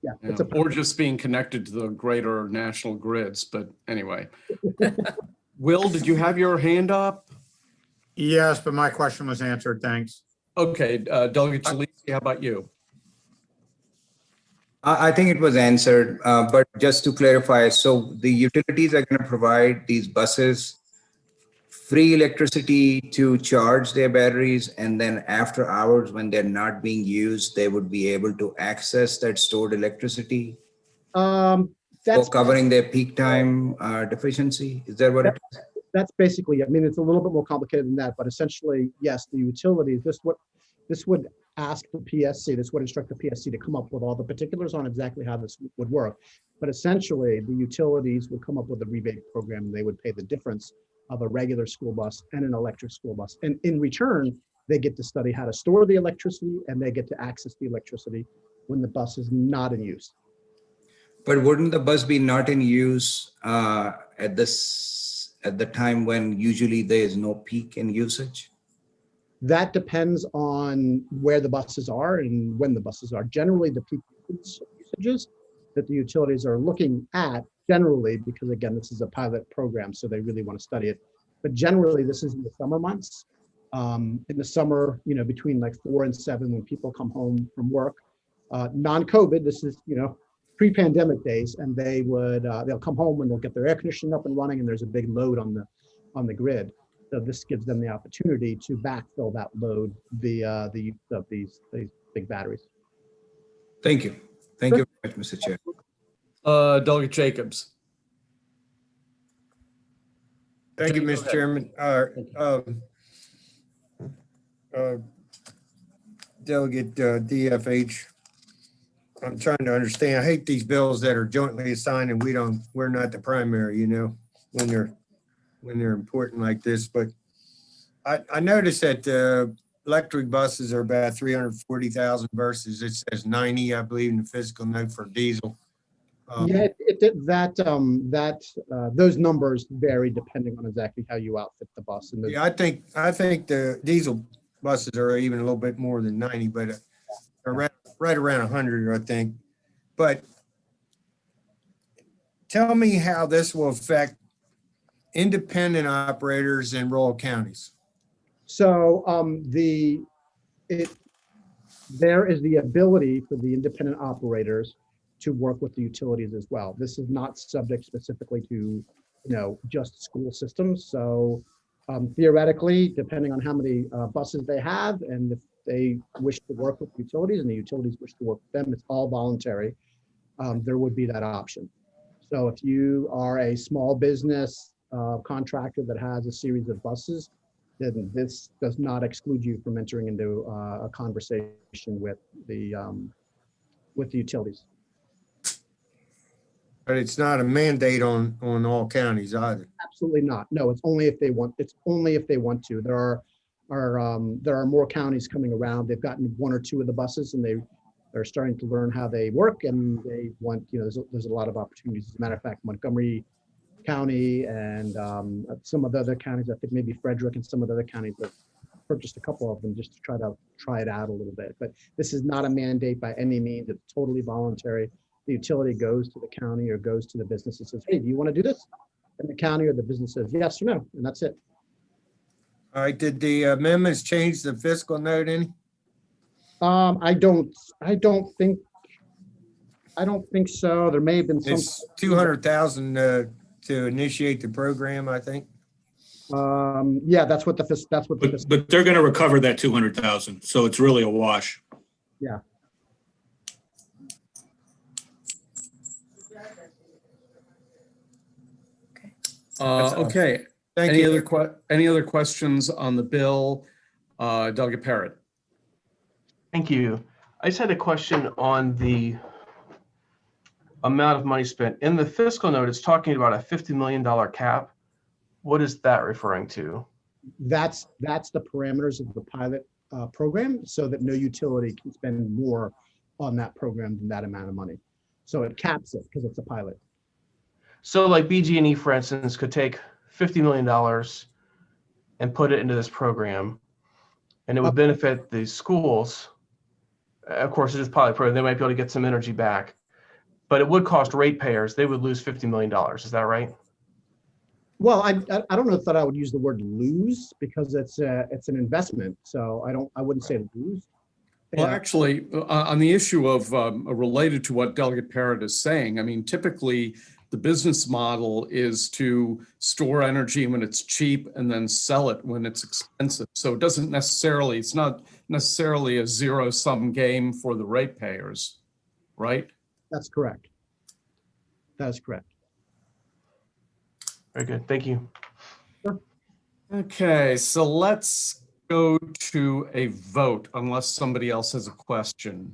Speaker 16: Yeah,
Speaker 1: Yeah,
Speaker 16: it's a
Speaker 1: or just being connected to the greater national grids, but anyway. Will, did you have your hand up?
Speaker 2: Yes, but my question was answered. Thanks.
Speaker 1: Okay, Delegate Chalice, how about you?
Speaker 13: I think it was answered, but just to clarify, so the utilities are going to provide these buses free electricity to charge their batteries, and then after hours when they're not being used, they would be able to access that stored electricity
Speaker 16: That's
Speaker 13: for covering their peak time deficiency. Is that what it is?
Speaker 16: that's basically, I mean, it's a little bit more complicated than that, but essentially, yes, the utilities, this would ask the PSC, this would instruct the PSC to come up with all the particulars on exactly how this would work. But essentially, the utilities would come up with a rebate program, and they would pay the difference of a regular school bus and an electric school bus. And in return, they get to study how to store the electricity, and they get to access the electricity when the bus is not in use.
Speaker 13: But wouldn't the bus be not in use at the time when usually there is no peak in usage?
Speaker 16: That depends on where the buses are and when the buses are. Generally, the peak usages that the utilities are looking at, generally, because again, this is a pilot program, so they really want to study it. But generally, this is in the summer months. In the summer, between like 4 and 7, when people come home from work, non-COVID, this is, pre-pandemic days, and they'll come home and they'll get their air conditioning up and running, and there's a big load on the grid. So this gives them the opportunity to backfill that load via the use of these big batteries.
Speaker 13: Thank you. Thank you very much, Mr. Chair.
Speaker 1: Delegate Jacobs.
Speaker 14: Thank you, Mr. Chairman. Delegate DFH. I'm trying to understand. I hate these bills that are jointly assigned and we're not the primary, when they're important like this. But I noticed that electric buses are about 340,000 versus it says 90, I believe, in the fiscal note for diesel.
Speaker 16: Yeah, those numbers vary depending on exactly how you outfit the bus. And
Speaker 14: yeah, I think the diesel buses are even a little bit more than 90, but are right around 100, I think. But tell me how this will affect independent operators in rural counties.
Speaker 16: So there is the ability for the independent operators to work with the utilities as well. This is not subject specifically to, just school systems. So theoretically, depending on how many buses they have, and if they wish to work with utilities and the utilities wish to work with them, it's all voluntary. There would be that option. So if you are a small business contractor that has a series of buses, then this does not exclude you from entering into a conversation with the utilities.
Speaker 14: But it's not a mandate on all counties either.
Speaker 16: Absolutely not. No, it's only if they want. It's only if they want to. There are more counties coming around. They've gotten 1 or 2 of the buses, and they're starting to learn how they work, and they want. There's a lot of opportunities. As a matter of fact, Montgomery County and some of the other counties, I think maybe Frederick and some of the other counties have purchased a couple of them just to try it out a little bit. But this is not a mandate by any means. It's totally voluntary. The utility goes to the county or goes to the business and says, "Hey, do you want to do this?" And the county or the business says yes or no, and that's it.
Speaker 14: All right, did the amendments change the fiscal note any?
Speaker 16: I don't think so. There may have been some.
Speaker 14: It's 200,000 to initiate the program, I think.
Speaker 16: Yeah, that's what the
Speaker 17: But they're going to recover that 200,000, so it's really a wash.
Speaker 16: Yeah.
Speaker 1: Okay.
Speaker 14: Thank
Speaker 1: Any
Speaker 14: you.
Speaker 1: any other questions on the bill? Delegate Parrott.
Speaker 9: Thank you. I just had a question on the amount of money spent. In the fiscal note, it's talking about a $50 million cap. What is that referring to?
Speaker 16: That's the parameters of the pilot program, so that no utility can spend more on that program than that amount of money. So it caps it because it's a pilot.
Speaker 9: So like BG&E, for instance, could take $50 million and put it into this program, and it would benefit the schools. Of course, it is pilot program. They might be able to get some energy back. but it would cost ratepayers. They would lose $50 million. Is that right?
Speaker 16: Well, I don't know that I would use the word lose because it's an investment. So I wouldn't say lose.
Speaker 1: Well,
Speaker 16: Yeah.
Speaker 1: actually, on the issue of related to what Delegate Parrott is saying, I mean, typically the business model is to store energy when it's cheap and then sell it when it's expensive. So it doesn't necessarily, it's not necessarily a zero-sum game for the ratepayers, right?
Speaker 16: That's correct. That is correct.
Speaker 9: Very good. Thank you.
Speaker 1: Okay, so let's go to a vote unless somebody else has a question.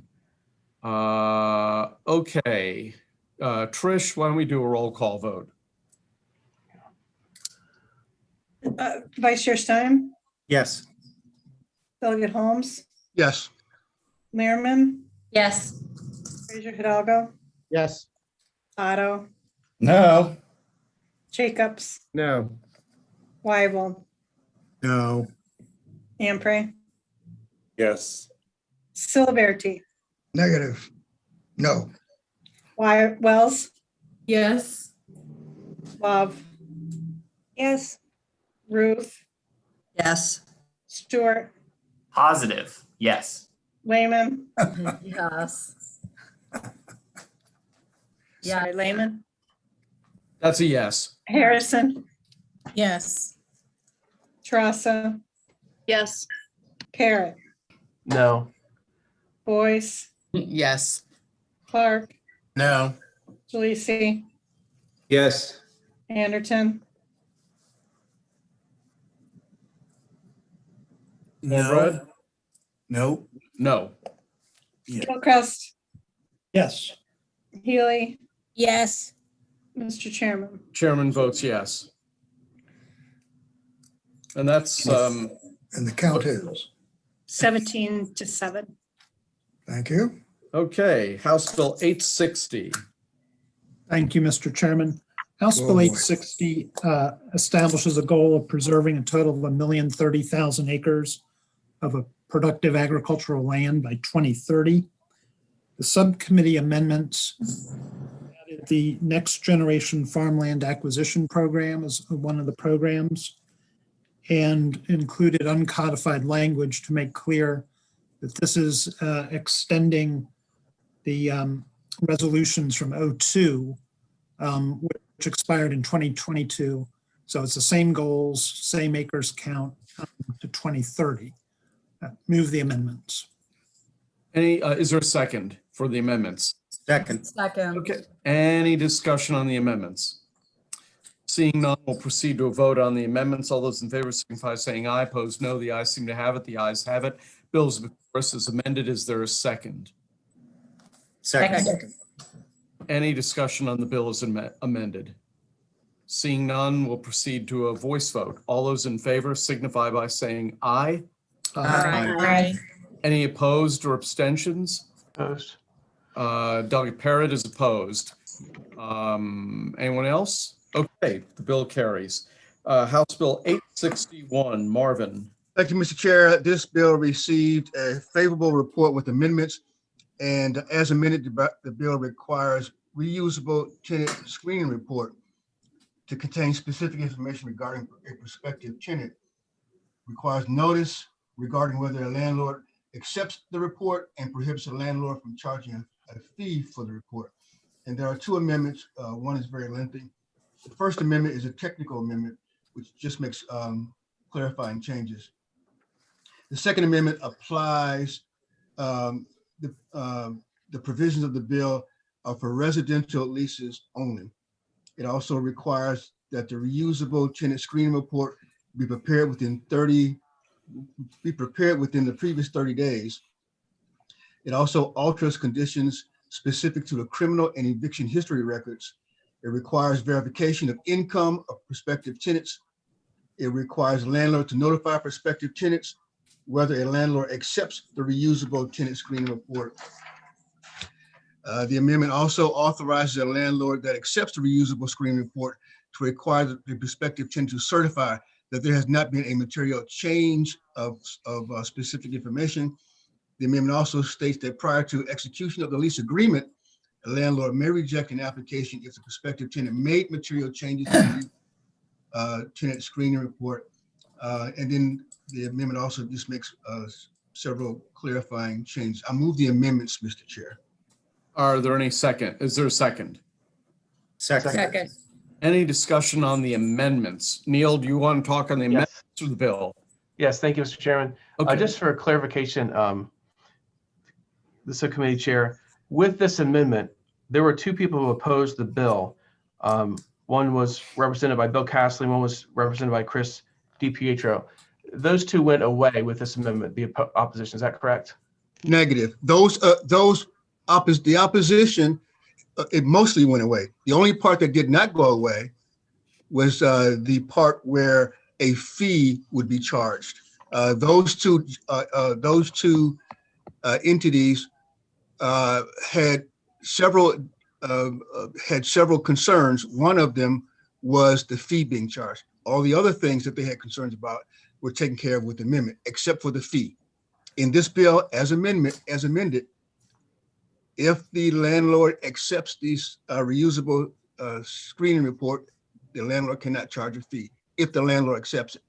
Speaker 1: Okay, Trish, why don't we do a roll call vote?
Speaker 10: Vice Chair Stein,
Speaker 11: Yes.
Speaker 10: Delegate Holmes,
Speaker 8: Yes.
Speaker 10: Merriman,
Speaker 6: Yes.
Speaker 10: Fraser Hidalgo,
Speaker 16: Yes.
Speaker 10: Otto,
Speaker 14: No.
Speaker 10: Jacobs,
Speaker 14: No.
Speaker 10: Wyval,
Speaker 2: No.
Speaker 10: Lamprey,
Speaker 17: Yes.
Speaker 10: Siliberti,
Speaker 14: Negative. No.
Speaker 10: Wells,
Speaker 6: Yes.
Speaker 10: Love,
Speaker 6: Yes.
Speaker 10: Ruth,
Speaker 5: Yes.
Speaker 10: Stewart,
Speaker 18: Positive, yes.
Speaker 10: Lehman,
Speaker 5: Yes.
Speaker 10: sorry, Lehman,
Speaker 1: That's a yes.
Speaker 10: Harrison,
Speaker 6: Yes.
Speaker 10: Trassa,
Speaker 4: Yes.
Speaker 10: Parrot,
Speaker 9: No.
Speaker 10: Boyce,
Speaker 6: Yes.
Speaker 10: Clark,
Speaker 14: No.
Speaker 10: Jalisi,
Speaker 13: Yes.
Speaker 10: Anderton,
Speaker 1: Brad?
Speaker 14: No.
Speaker 1: No.
Speaker 10: Gilchrist,
Speaker 12: Yes.
Speaker 10: Healy,
Speaker 6: Yes.
Speaker 10: Mr. Chairman.
Speaker 1: Chairman votes yes. And that's,
Speaker 14: And the count is.
Speaker 10: 17-7.
Speaker 14: Thank you.
Speaker 1: okay, House Bill 860.
Speaker 12: Thank you, Mr. Chairman. House
Speaker 14: Oh,
Speaker 12: Bill
Speaker 14: boy.
Speaker 12: 860 establishes a goal of preserving a total of 1,030,000 acres of a productive agricultural land by 2030. The subcommittee amendments added the Next Generation Farmland Acquisition Program as one of the programs and included uncodified language to make clear that this is extending the resolutions from '02, which expired in 2022. So it's the same goals, same acres count to 2030. Move the amendments.
Speaker 1: Any, is there a second for the amendments?
Speaker 11: Second.
Speaker 5: Second.
Speaker 1: Okay, any discussion on the amendments? Seeing none, we'll proceed to a vote on the amendments. All those in favor signify by saying aye. Opposed, no. The ayes seem to have it. The ayes have it. Bills before us is amended. Is there a second?
Speaker 11: Second.
Speaker 1: Any discussion on the bill as amended? Seeing none, we'll proceed to a voice vote. All those in favor signify by saying aye.
Speaker 6: Aye.
Speaker 1: Any opposed or abstentions?
Speaker 9: Opposed.
Speaker 1: Delegate Parrott is opposed. Anyone else? Okay, the bill carries. House Bill 861, Marvin.
Speaker 8: Thank you, Mr. Chair. This bill received a favorable report with amendments. And as amended, the bill requires reusable tenant screening report to contain specific information regarding a prospective tenant. Requires notice regarding whether a landlord accepts the report and prohibits a landlord from charging a fee for the report. And there are two amendments. One is very lengthy. The first amendment is a technical amendment, which just makes clarifying changes. The second amendment applies the provisions of the bill are for residential leases only. It also requires that the reusable tenant screening report be prepared within the previous 30 days. It also alters conditions specific to the criminal and eviction history records. It requires verification of income of prospective tenants. It requires landlord to notify prospective tenants whether a landlord accepts the reusable tenant screening report. The amendment also authorizes a landlord that accepts the reusable screening report to require the prospective tenant to certify that there has not been a material change of specific information. The amendment also states that prior to execution of the lease agreement, a landlord may reject an application if the prospective tenant made material changes to the tenant screening report. And then the amendment also just makes several clarifying changes. I move the amendments, Mr. Chair.
Speaker 1: Are there any second? Is there a second?
Speaker 7: Second.
Speaker 1: Any discussion on the amendments? Neil, do you want to talk on the amendments or the bill?
Speaker 9: Yes, thank you, Mr. Chairman.
Speaker 1: Okay.
Speaker 9: Just for clarification, the subcommittee chair, with this amendment, there were two people who opposed the bill. One was represented by Bill Castley, one was represented by Chris DiPietro. Those two went away with this amendment, the opposition. Is that correct?
Speaker 8: Negative. The opposition, it mostly went away. The only part that did not go away was the part where a fee would be charged. Those two entities had several concerns. One of them was the fee being charged. All the other things that they had concerns about were taken care of with the amendment, except for the fee. In this bill, as amended, if the landlord accepts these reusable screening report, the landlord cannot charge a fee if the landlord accepts it.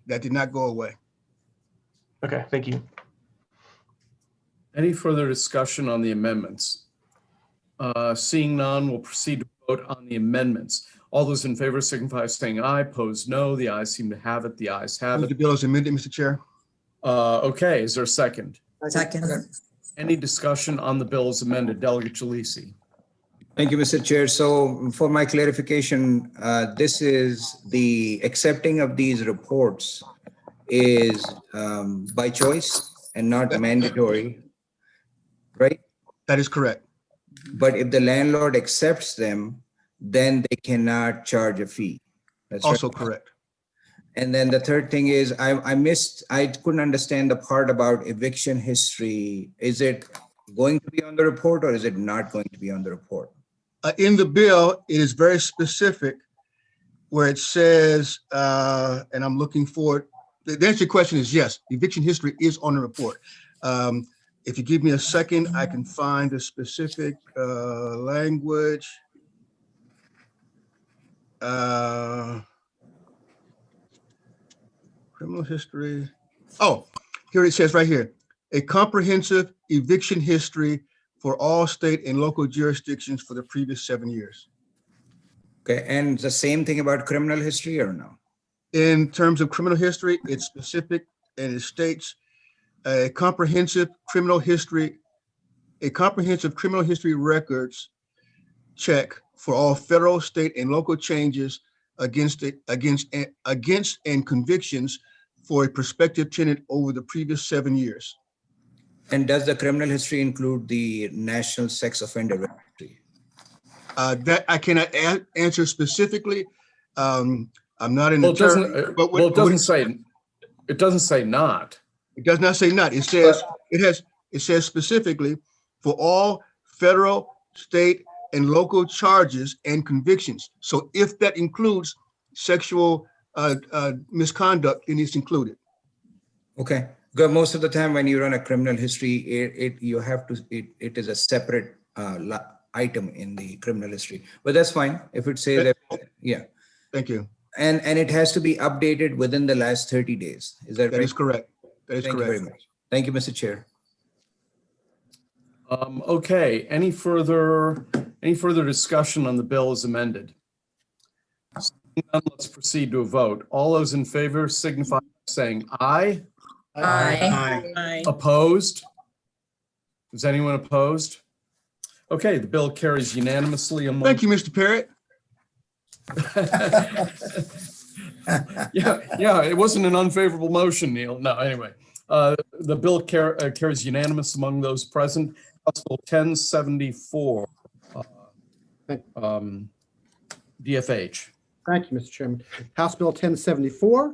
Speaker 8: That did not go away.
Speaker 9: Okay, thank you.
Speaker 1: Any further discussion on the amendments? Seeing none, we'll proceed to vote on the amendments. All those in favor signify by saying aye. Opposed, no. The ayes seem to have it. The ayes have
Speaker 8: Move
Speaker 1: it.
Speaker 8: the bill as amended, Mr. Chair.
Speaker 1: Okay, is there a second?
Speaker 5: Second.
Speaker 1: Any discussion on the bill as amended? Delegate Jalisi.
Speaker 13: Thank you, Mr. Chair. So for my clarification, this is the accepting of these reports is by choice and not mandatory, right?
Speaker 8: That is correct.
Speaker 13: But if the landlord accepts them, then they cannot charge a fee. That's
Speaker 8: Also
Speaker 13: right.
Speaker 8: correct.
Speaker 13: And then the third thing is I couldn't understand the part about eviction history. Is it going to be on the report or is it not going to be on the report?
Speaker 8: In the bill, it is very specific where it says, and I'm looking for, the answer to your question is yes, eviction history is on the report. If you give me a second, I can find the specific language. Criminal history. Oh, here it says right here, a comprehensive eviction history for all state and local jurisdictions for the previous 7 years.
Speaker 13: Okay, and the same thing about criminal history or no?
Speaker 8: In terms of criminal history, it's specific and it states a comprehensive criminal history records check for all federal, state, and local changes against and convictions for a prospective tenant over the previous 7 years.
Speaker 13: And does the criminal history include the National Sex Offender Registry?
Speaker 8: That I cannot answer specifically. I'm not an
Speaker 1: Well,
Speaker 8: attorney.
Speaker 1: it doesn't say. It doesn't say not.
Speaker 8: It does not say not. It says it says specifically for all federal, state, and local charges and convictions. So if that includes sexual misconduct, then it's included.
Speaker 13: Okay, because most of the time when you run a criminal history, it is a separate item in the criminal history. But that's fine if it says that, yeah.
Speaker 8: Thank you.
Speaker 13: And it has to be updated within the last 30 days. Is that right?
Speaker 8: That is correct. That is
Speaker 13: Thank
Speaker 8: correct.
Speaker 13: you very much. Thank you, Mr. Chair.
Speaker 1: Okay, any further discussion on the bill as amended? Seeing none, let's proceed to a vote. All those in favor signify by saying aye.
Speaker 5: Aye.
Speaker 1: Opposed? Is anyone opposed? Okay, the bill carries unanimously.
Speaker 8: Thank you, Mr. Parrott.
Speaker 1: Yeah, it wasn't an unfavorable motion, Neil. No, anyway, the bill carries unanimous among those present. House Bill 1074, DFH.
Speaker 16: Thank you, Mr. Chairman. House Bill 1074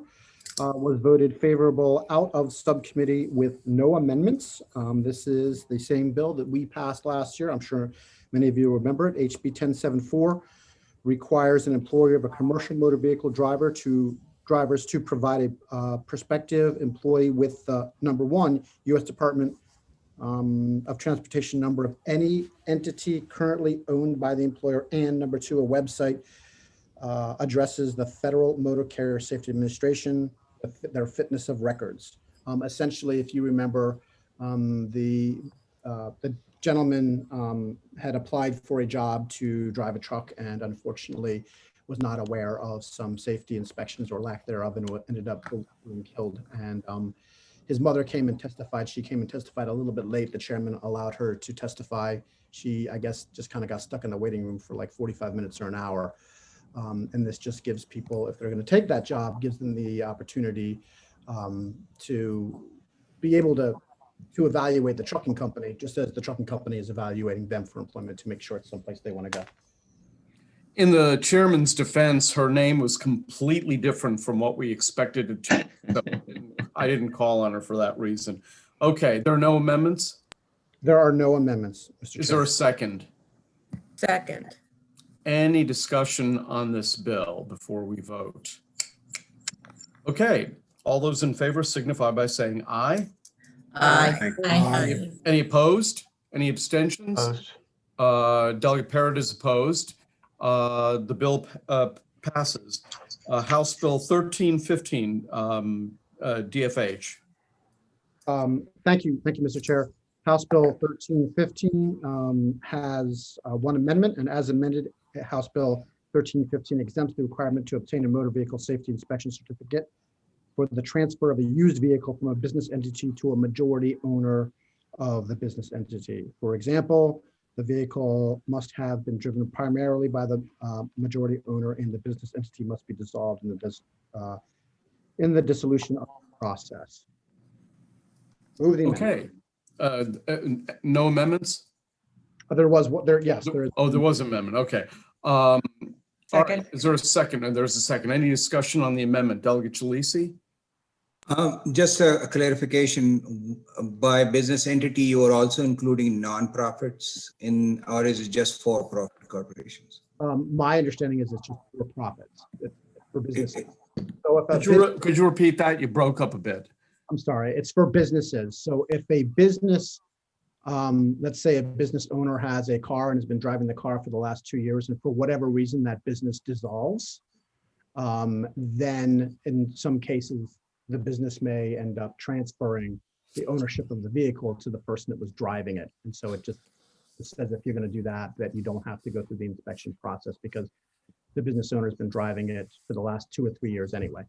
Speaker 16: was voted favorable out of subcommittee with no amendments. This is the same bill that we passed last year. I'm sure many of you remember it. HB 1074 requires an employer of a commercial motor vehicle drivers to provide a prospective employee with number one, U.S. Department of transportation, number of any entity currently owned by the employer, and number 2, a website addresses the Federal Motor Carrier Safety Administration, their fitness of records. Essentially, if you remember, the gentleman had applied for a job to drive a truck and unfortunately was not aware of some safety inspections or lack thereof and ended up being killed. And his mother came and testified. She came and testified a little bit late. The chairman allowed her to testify. She, I guess, just kind of got stuck in the waiting room for like 45 minutes or an hour. And this just gives people, if they're going to take that job, gives them the opportunity to be able to evaluate the trucking company, just as the trucking company is evaluating them for employment to make sure it's someplace they want to go.
Speaker 1: In the chairman's defense, her name was completely different from what we expected it to. So I didn't call on her for that reason. Okay, there are no amendments?
Speaker 16: There are no amendments, Mr. Chair.
Speaker 1: Is there a second?
Speaker 5: Second.
Speaker 1: Any discussion on this bill before we vote? Okay, all those in favor signify by saying aye.
Speaker 5: Aye.
Speaker 1: Any opposed? Any abstentions?
Speaker 9: Opposed.
Speaker 1: Delegate Parrott is opposed. The bill passes. House Bill 1315, DFH.
Speaker 16: Thank you, Mr. Chair. House Bill 1315 has one amendment, and as amended, House Bill 1315 exempts the requirement to obtain a motor vehicle safety inspection certificate for the transfer of a used vehicle from a business entity to a majority owner of the business entity. For example, the vehicle must have been driven primarily by the majority owner, and the business entity must be dissolved in the dissolution of the process. Move the amendment.
Speaker 1: Okay. No amendments?
Speaker 16: There was, yes. There is.
Speaker 1: Oh, there was an amendment. Okay.
Speaker 5: Second.
Speaker 1: Right. Is there a second? And there's a second. Any discussion on the amendment? Delegate Chilisi?
Speaker 13: Just a clarification, by business entity, you are also including nonprofits in, or is it just for-profit corporations?
Speaker 16: My understanding is it's just for profits, for businesses. So if
Speaker 1: Could you repeat that? You broke up a bit.
Speaker 16: I'm sorry, it's for businesses. So if a business, let's say a business owner has a car and has been driving the car for the last 2 years, and for whatever reason that business dissolves, then in some cases, the business may end up transferring the ownership of the vehicle to the person that was driving it. And so it just says if you're going to do that, that you don't have to go through the inspection process because the business owner has been driving it for the last 2 or 3 years anyway.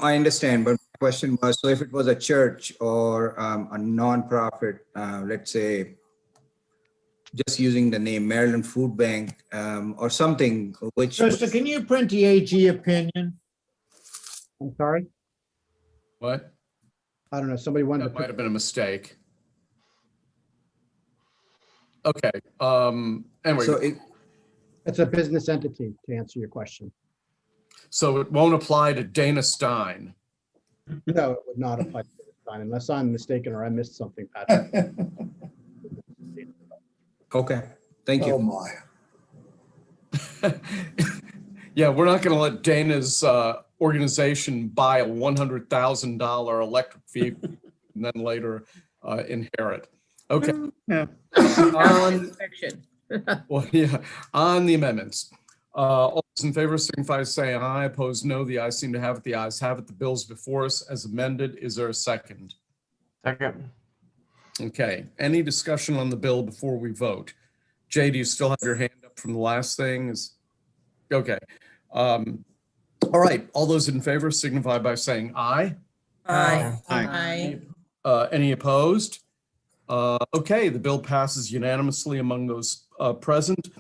Speaker 13: I understand, but my question was, so if it was a church or a nonprofit, let's say, just using the name Maryland Food Bank or something, which.
Speaker 14: Krista, can you print the AG opinion?
Speaker 16: I'm sorry?
Speaker 1: What?
Speaker 16: I don't know, somebody wanted
Speaker 1: That
Speaker 16: to.
Speaker 1: might have been a mistake. Okay. Anyway.
Speaker 13: So
Speaker 16: It's a business entity, to answer your question.
Speaker 1: So it won't apply to Dana Stein.
Speaker 16: No, it would not apply to this time unless I'm mistaken or I missed something, Patrick.
Speaker 13: Okay, thank you.
Speaker 14: Oh, my.
Speaker 1: Yeah, we're not going to let Dana's organization buy a $100,000 electric vehicle and then later inherit. Okay.
Speaker 5: No.
Speaker 1: Well, yeah, on the amendments. All those in favor signify by saying aye. Opposed, no. The ayes seem to have it. The ayes have it. The bill's before us as amended. Is there a second?
Speaker 9: Second.
Speaker 1: Okay. Any discussion on the bill before we vote? Jay, do you still have your hand up from the last thing? Okay. All right. All those in favor signify by saying aye.
Speaker 5: Aye.
Speaker 1: Any opposed? Okay, the bill passes unanimously among those present.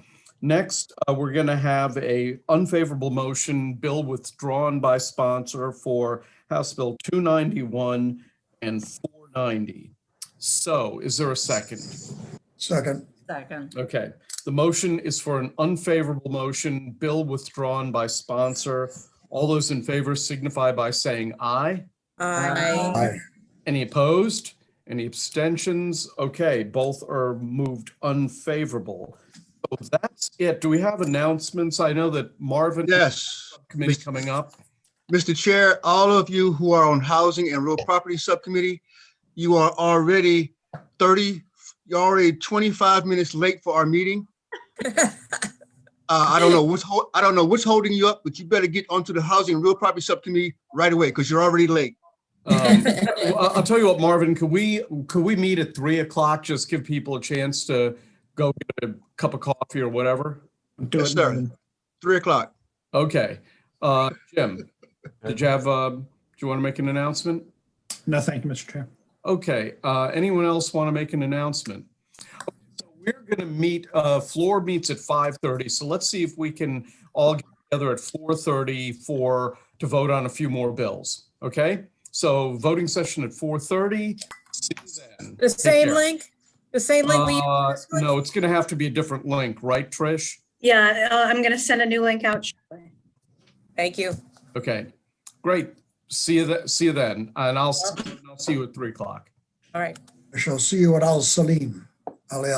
Speaker 1: Next, we're going to have a unfavorable motion, bill withdrawn by sponsor for House Bill 291 and 490. So is there a second?
Speaker 14: Second.
Speaker 5: Second.
Speaker 1: Okay, the motion is for an unfavorable motion, bill withdrawn by sponsor. All those in favor signify by saying aye.
Speaker 5: Aye.
Speaker 1: Any opposed? Any abstentions? Okay, both are moved unfavorable. So that's it. Do we have announcements? I know that Marvin.
Speaker 8: Yes.
Speaker 1: Committee coming up.
Speaker 8: Mr. Chair, all of you who are on Housing and Real Property Subcommittee, you are already You're already 25 minutes late for our meeting. I don't know what's holding you up, but you better get onto the Housing and Real Property Subcommittee right away because you're already late.
Speaker 1: Well, I'll tell you what, Marvin, could we meet at 3 o'clock? Just give people a chance to go get a cup of coffee or whatever.
Speaker 12: Do
Speaker 8: Yes,
Speaker 12: it,
Speaker 8: sir.
Speaker 12: Marvin.
Speaker 8: 3 o'clock.
Speaker 1: Okay. Jim, do you want to make an announcement?
Speaker 12: No, thank you, Mr. Chair.
Speaker 1: Okay. Anyone else want to make an announcement? Okay, so we're going to meet, floor meets at 5:30. So let's see if we can all get together at 4:30 to vote on a few more bills. Okay. So voting session at 4:30. See you then.
Speaker 5: The
Speaker 1: Take
Speaker 5: same
Speaker 1: care.
Speaker 5: link? The same link we used this week?
Speaker 1: No, it's going to have to be a different link, right, Trish?
Speaker 10: Yeah, I'm going to send a new link out shortly.
Speaker 5: Thank you.
Speaker 1: Okay, great. See you then, and I'll see you at 3 o'clock.
Speaker 5: All right.
Speaker 19: I shall see you at Al Salim.